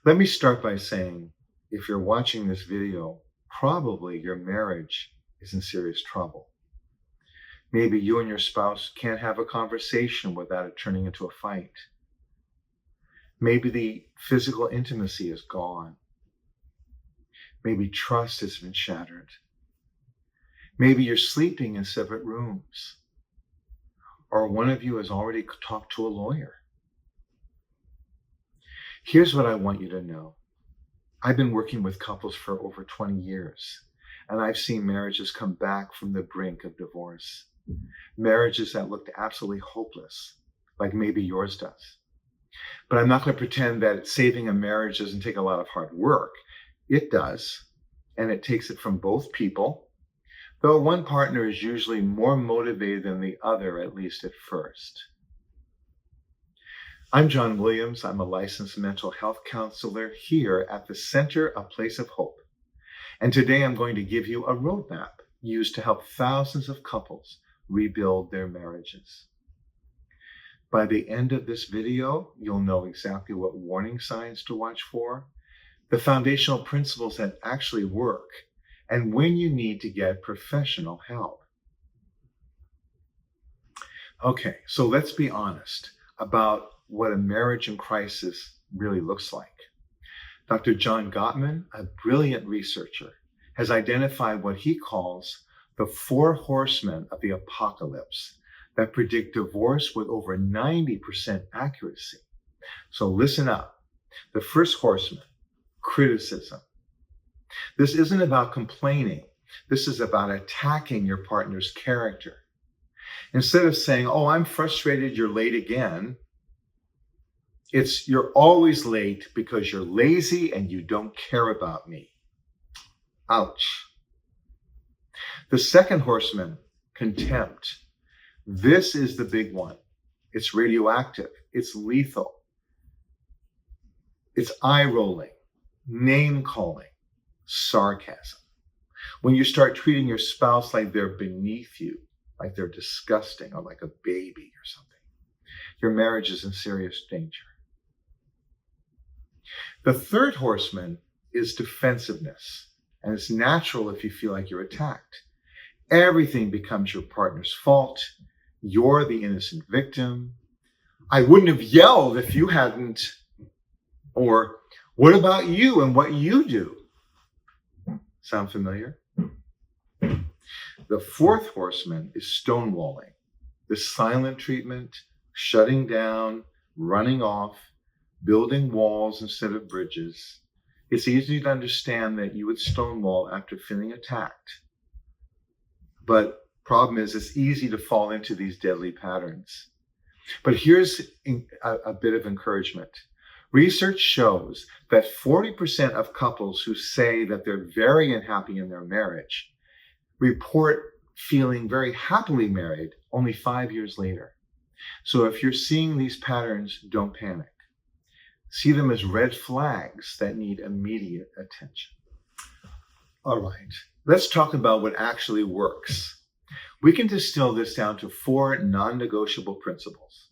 Let me start by saying, if you're watching this video, probably your marriage is in serious trouble. Maybe you and your spouse can't have a conversation without it turning into a fight. Maybe the physical intimacy is gone. Maybe trust has been shattered. Maybe you're sleeping in separate rooms. Or one of you has already talked to a lawyer. Here's what I want you to know. I've been working with couples for over 20 years, and I've seen marriages come back from the brink of divorce. Marriages that looked absolutely hopeless, like maybe yours does. But I'm not going to pretend that saving a marriage doesn't take a lot of hard work. It does, and it takes it from both people, though one partner is usually more motivated than the other, at least at first. I'm John Williams. I'm a licensed mental health counselor here at the Center, A Place of Hope. And today I'm going to give you a roadmap used to help thousands of couples rebuild their marriages. By the end of this video, you'll know exactly what warning signs to watch for, the foundational principles that actually work, and when you need to get professional help. Okay, so let's be honest about what a marriage in crisis really looks like. Dr. John Gottman, a brilliant researcher, has identified what he calls the 4 horsemen of the apocalypse that predict divorce with over 90% accuracy. So listen up. The first horseman, criticism. This isn't about complaining. This is about attacking your partner's character. Instead of saying, "Oh, I'm frustrated, you're late again," it's, "You're always late because you're lazy and you don't care about me." Ouch. The second horseman, contempt. This is the big one. It's radioactive. It's lethal. It's eye-rolling, name-calling, sarcasm. When you start treating your spouse like they're beneath you, like they're disgusting or like a baby or something, your marriage is in serious danger. The third horseman is defensiveness, and it's natural if you feel like you're attacked. Everything becomes your partner's fault. You're the innocent victim. "I wouldn't have yelled if you hadn't," or "What about you and what you do?" Sound familiar? The fourth horseman is stonewalling, the silent treatment, shutting down, running off, building walls instead of bridges. It's easy to understand that you would stonewall after feeling attacked. But problem is, it's easy to fall into these deadly patterns. But here's a bit of encouragement. Research shows that 40% of couples who say that they're very unhappy in their marriage report feeling very happily married only 5 years later. So if you're seeing these patterns, don't panic. See them as red flags that need immediate attention. All right, let's talk about what actually works. We can distill this down to 4 non-negotiable principles.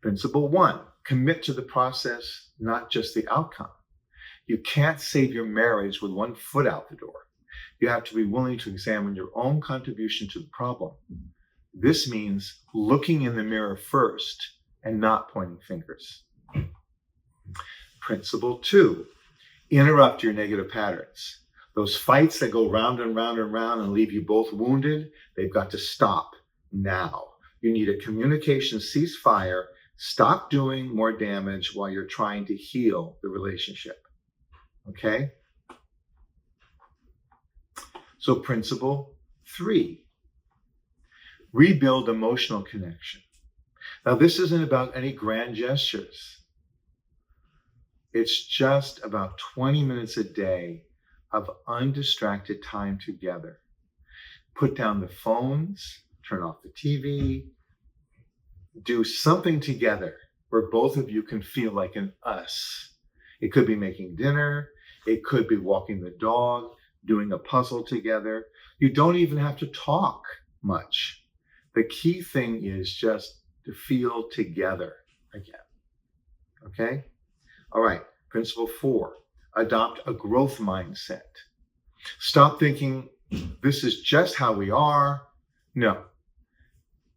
Principle 1, commit to the process, not just the outcome. You can't save your marriage with one foot out the door. You have to be willing to examine your own contribution to the problem. This means looking in the mirror first and not pointing fingers. Principle 2, interrupt your negative patterns. Those fights that go round and round and round and leave you both wounded, they've got to stop now. You need a communication ceasefire. Stop doing more damage while you're trying to heal the relationship. Okay? So principle 3, rebuild emotional connection. Now, this isn't about any grand gestures. It's just about 20 minutes a day of undistracted time together. Put down the phones, turn off the TV, do something together where both of you can feel like an us. It could be making dinner. It could be walking the dog, doing a puzzle together. You don't even have to talk much. The key thing is just to feel together again. Okay? All right. Principle 4, adopt a growth mindset. Stop thinking this is just how we are. No,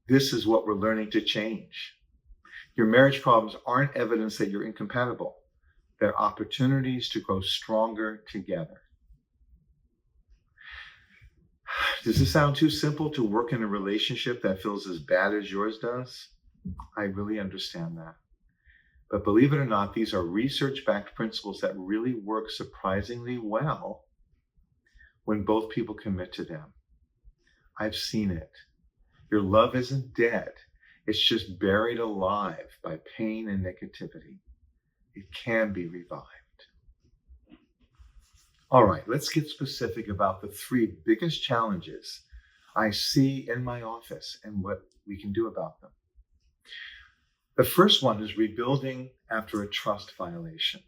this is what we're learning to change. Your marriage problems aren't evidence that you're incompatible. They're opportunities to grow stronger together. Does this sound too simple to work in a relationship that feels as bad as yours does? I really understand that. But believe it or not, these are research-backed principles that really work surprisingly well when both people commit to them. I've seen it. Your love isn't dead. It's just buried alive by pain and negativity. It can be revived. All right, let's get specific about the 3 biggest challenges I see in my office and what we can do about them. The first one is rebuilding after a trust violation,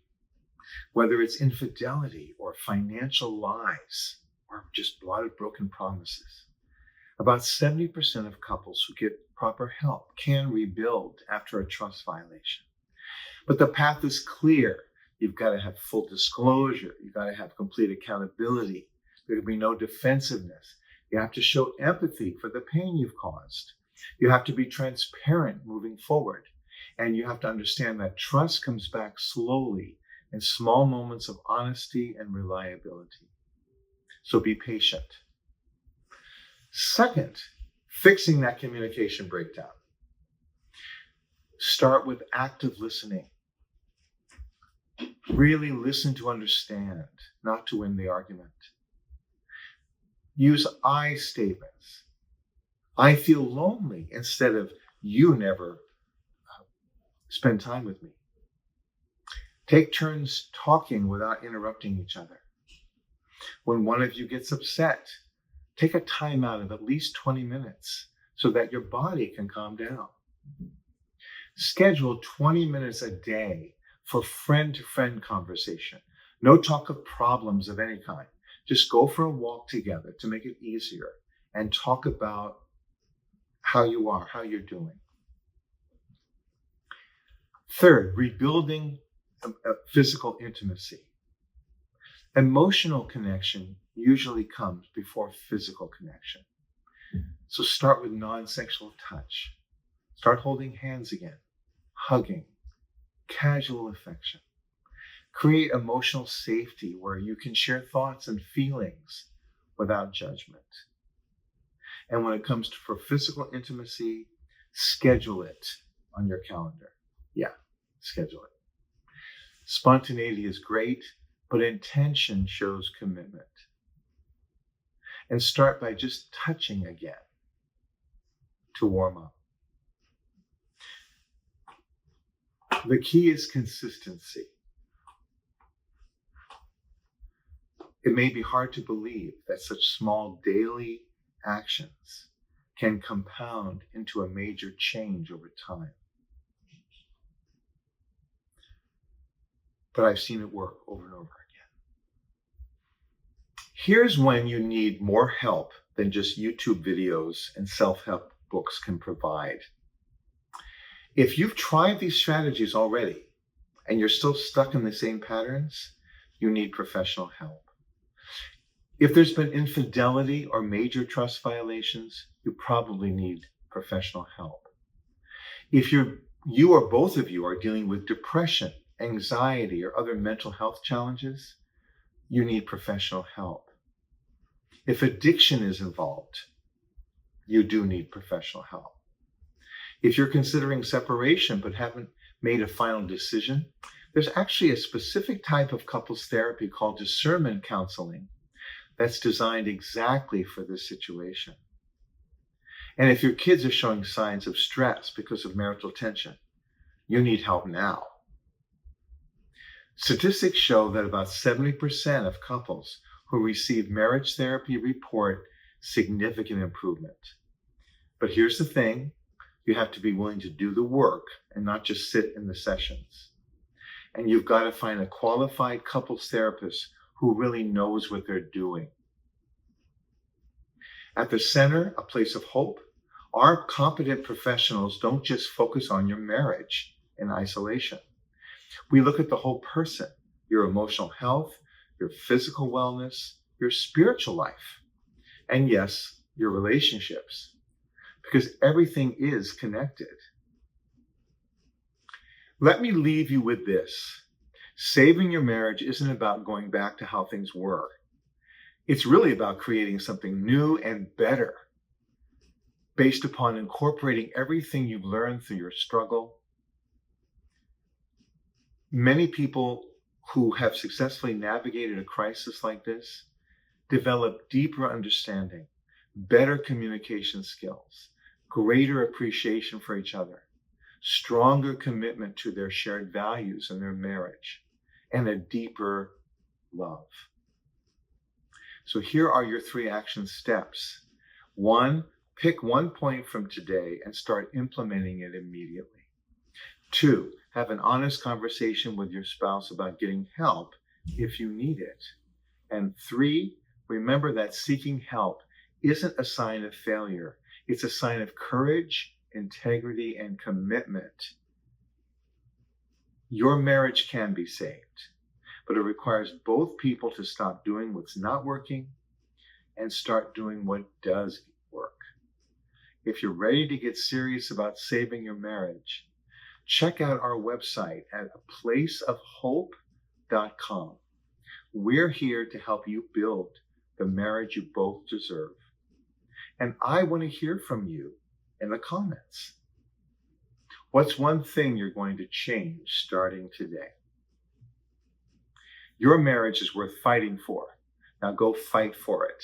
whether it's infidelity or financial lies or just a lot of broken promises. About 70% of couples who get proper help can rebuild after a trust violation. But the path is clear. You've got to have full disclosure. You've got to have complete accountability. There can be no defensiveness. You have to show empathy for the pain you've caused. You have to be transparent moving forward. And you have to understand that trust comes back slowly in small moments of honesty and reliability. So be patient. Second, fixing that communication breakdown. Start with active listening. Really listen to understand, not to win the argument. Use I statements. I feel lonely instead of you never spend time with me. Take turns talking without interrupting each other. When one of you gets upset, take a time out of at least 20 minutes so that your body can calm down. Schedule 20 minutes a day for friend-to-friend conversation. No talk of problems of any kind. Just go for a walk together to make it easier and talk about how you are, how you're doing. Third, rebuilding physical intimacy. Emotional connection usually comes before physical connection. So start with non-sexual touch. Start holding hands again, hugging, casual affection. Create emotional safety where you can share thoughts and feelings without judgment. And when it comes for physical intimacy, schedule it on your calendar. Yeah, schedule it. Spontaneity is great, but intention shows commitment. And start by just touching again to warm up. The key is consistency. It may be hard to believe that such small daily actions can compound into a major change over time. But I've seen it work over and over again. Here's when you need more help than just YouTube videos and self-help books can provide. If you've tried these strategies already and you're still stuck in the same patterns, you need professional help. If there's been infidelity or major trust violations, you probably need professional help. If you or both of you are dealing with depression, anxiety, or other mental health challenges, you need professional help. If addiction is involved, you do need professional help. If you're considering separation but haven't made a final decision, there's actually a specific type of couples therapy called discernment counseling that's designed exactly for this situation. And if your kids are showing signs of stress because of marital tension, you need help now. Statistics show that about 70% of couples who receive marriage therapy report significant improvement. But here's the thing, you have to be willing to do the work and not just sit in the sessions. And you've got to find a qualified couples therapist who really knows what they're doing. At the center, a place of hope, our competent professionals don't just focus on your marriage in isolation. We look at the whole person, your emotional health, your physical wellness, your spiritual life, and yes, your relationships, because everything is connected. Let me leave you with this. Saving your marriage isn't about going back to how things were. It's really about creating something new and better based upon incorporating everything you've learned through your struggle. Many people who have successfully navigated a crisis like this develop deeper understanding, better communication skills, greater appreciation for each other, stronger commitment to their shared values in their marriage, and a deeper love. So here are your 3 action steps. 1, pick one point from today and start implementing it immediately. 2, have an honest conversation with your spouse about getting help if you need it. And 3, remember that seeking help isn't a sign of failure. It's a sign of courage, integrity, and commitment. Your marriage can be saved, but it requires both people to stop doing what's not working and start doing what does work. If you're ready to get serious about saving your marriage, check out our website at aplaceofhope.com. We're here to help you build the marriage you both deserve. And I want to hear from you in the comments. What's one thing you're going to change starting today? Your marriage is worth fighting for. Now go fight for it.